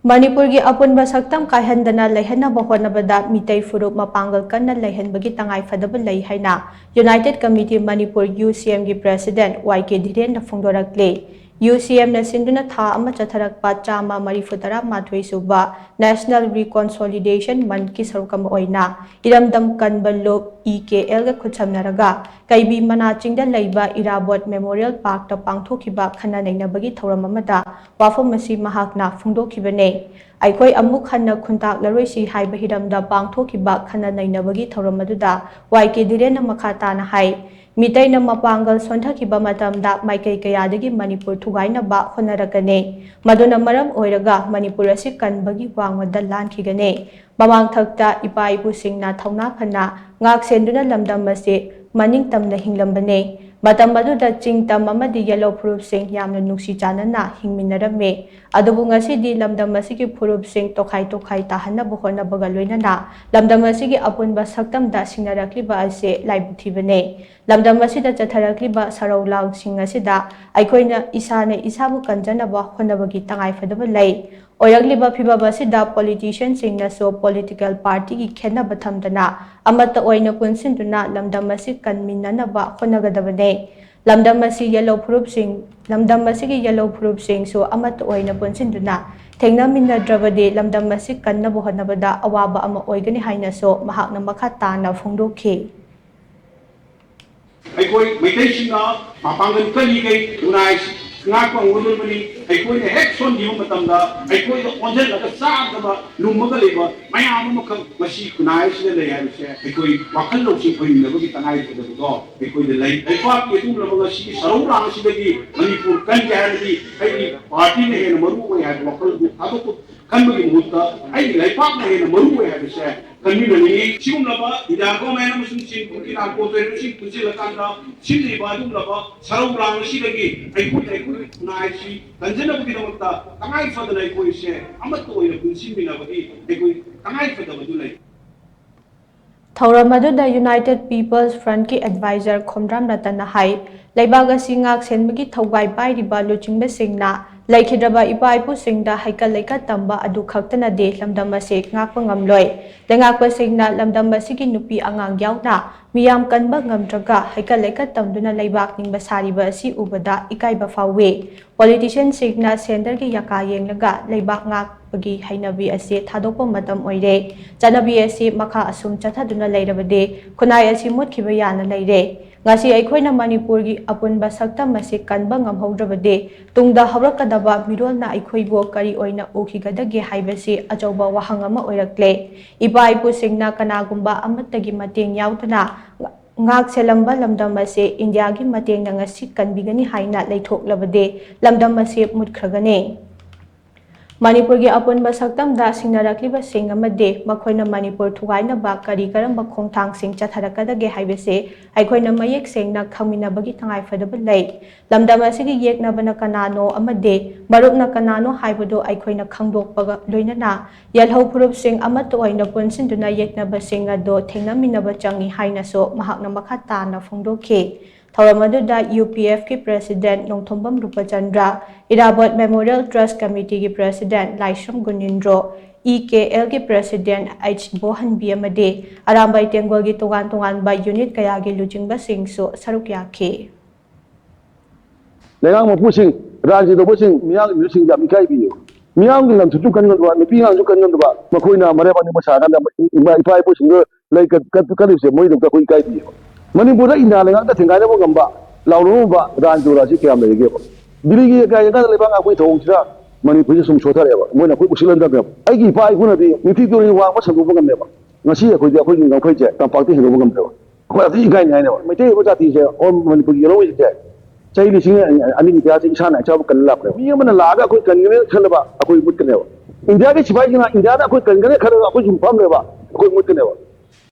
मणिपुर की अपुनब सक्तम कायहंदना लेहनब होनबदा मितै फुरुप मपांगल कन्ना लेहनबगी तंगाई फदब लई हाइना यूनाइटेड कमिटी मणिपुर यूसीएम की प्रेसिडेंट वाईके धीरेन फोंदोरक्ले यूसीएम ने सिंधुना था अमा चथरकपा चामा मरीफुतरा माथुई सुबा नेशनल रिकॉन्सोलिडेशन मंथ की सरुकम ओइना इरमदम कनबलो EKL गा खुचमनरगा कैबी मनाचिंगदा लैबा इराबोट मेमोरियल पार्क ता पांगथोखिबा खन्ना नैनबगी थौरम अमदा वाफम मसी महाकना फोंदोखिबने अखोई अमुक हन्ना खुंताक लरोइसी हाइबा हिरमदा पांगथोखिबा खन्ना नैनबगी थौरम अदुदा वाईके धीरेन मखा ताना हाई मितैना मपांगल सोंथखिबा मतमदा माइकई कयादगी मणिपुर थुगाइनबा होनरकने मदुना मरम ओइरगा मणिपुर असि कनबगी वांगमदा लानखिगने ममांग थक्ता इपा इपुसिंगना थौना फना ngak senduna lamdam ase maning tamna hinglambane matam aduda chingtam amadi yellow proof sing yamna nuksi chanana hingminarame adubu ngasi di lamdam asigi proof sing tokhai tahana bohona bagaloinana lamdam asigi apunba saktam da singnarakliba ase laibuthibane lamdam asida chatharakliba saraulang sing asida aikoina isane isabu kanjanaba honabagi tangai fadaba lai ओरगलिबा फिबाबसिदा politician सिंगनासो political party की खेनब थमदना अमत ओइना पुनसिनदुना लमदमसि कनमिननबा होनगदबने लमदमसि yellow proof सिंग लमदमसि की yellow proof सिंग सो अमत ओइना पुनसिनदुना थेंगनामिनद्रबदे लमदमसि कन्नब होनबदा अवाबा अमा ओइगनि हाइनासो महाकना मखा ताना फोंदोखे अखोई मैतैसिंगा मापांगन कलिगै उनाय ngakpa ngululmani aikoi ne hek son diu matamda aikoi da onjel la sa da lummaga leba mayam ma kham masi kunai sida le ya se aikoi wakal lo si poi ne bagi tanai da do aikoi de lai aifa ke tu la bagi si sarau rang sida gi manipur kan ja ni ai party ne ne maru ko ya wakal ado ko kan bagi mutta ai lai pa ne ne maru ko ya se कन्वीनरी सिगुम लबा इदाको मैना मसुम सिन cookie ना को तो रुसि कुछि लकांदा सिदि बादुम लबा सरौ रांग सिदगी iQOO नाइ सि कंजन बगी दमता तंगाई फदनै कोइ से अमत ओइ कुछि मिनाबगी आइकु तंगाई फदबदु लै थौरमदुदा यूनाइटेड पीपल्स फ्रंट की एडवाइजर खोमराम रतन हाई लेबागा सिंगाक सेनबगी थौगाई पाइरिबा लुचिंगबे सिंगना लैखिद्रबा इपा इपु सिंगदा हाइकल लेका तंबा अदु खक्तना दे लमदम असे ngakpa ngamloi lengakpa singna लमदम असigi नुपी अंगांग यावना मियाम कनबा ngamdraga हाइकल लेका तमदुना लेबाक निंगबा सारिबा असि उबदा इकाइबा फावे पॉलिटिशियन सिंगना सेंटर की यका येंगलगा लेबाक ngakpagi हाइनबी असे थादोकपा मतम ओइरे चनबी असे मखा असुम चथादुना लेरबदे खुनाय असि मुतखिबा याना लेरे ngasi aikoina manipur gi apunba saktam mase kanba ngamhaudrabade tungda hawrakadaba mirolna aikhoibo kari oina okhigadage haibase achauba wahang ama oirakle ipa ipu singna kanagumba amatagi mateng yaudana ngak selamba lamdam ase india gi mateng na ngasi kanbigani haina leithoklabade lamdam ase mutkhagane Manipur की अपुनब सक्तम दा सिंगनरक्लिबा सिंग अमदे मखोइना मणिपुर थुगाइना बा करी करम खोंथांग सिंग चथरकदगे हाइबसे आइखोइना मयेक सेंगना खमिनबगी तंगाई फदब लै लमदम असिगी येकनबना कनानो अमदे मरुपना कनानो हाइबदो आइखोइना खंगदोकपगा लोइनना यलहौ फुरुप सिंग अमत ओइना पुनसिनदुना येकनब सिंग अदो थेंगनामिनबा चंगी हाइनासो महाकना मखा ताना फोंदोखे थौरमदुदा UPF की president Nongthombam Rupchandra Irabot memorial trust committee की प्रेसिडेंट लाइसम गुनिंद्रो EKL की प्रेसिडेंट H बोहनबी अमदे अरामबाई तेंगोल की तोगान तोगान बा यूनिट कया की लुचिंगबा सिंगसो सरुक याखे लेगांग मपुसिंग राज्य दोबसिंग मियां लुचिंग जाम इकाई बियो मियां की लम सुचु कनगदवा नपी हां सु कनगदवा मखोइना मरेबानी मसागा इपा इपुसिंग लै कदिसे मोइ दो कोइ इकाई बियो मणिपुर इंदा लेगा थेंगाने गंबा लाउनुबा रानजोरा से क्या लेगे दिल्ली की का लेबा कोई थोंसरा मणिपुर सुम सोथरेबा मोइना कोई उसिलंदबे आइगी पाइ गुनदि निथि तोनि वांग सगुब गंबेबा ngasi akhoi akhoi ngangkhoi je tampakti hirobo gambewa akhoi ati igai nai ne maitai bo jati je on manipur yelo je chai li sing ani ni ta isa na chabu kan lap ne mi amana laga akhoi kangene khalaba akhoi mut kanewa india ke sipai jina india na akhoi kangene khalaba akhoi jum pam leba akhoi mut kanewa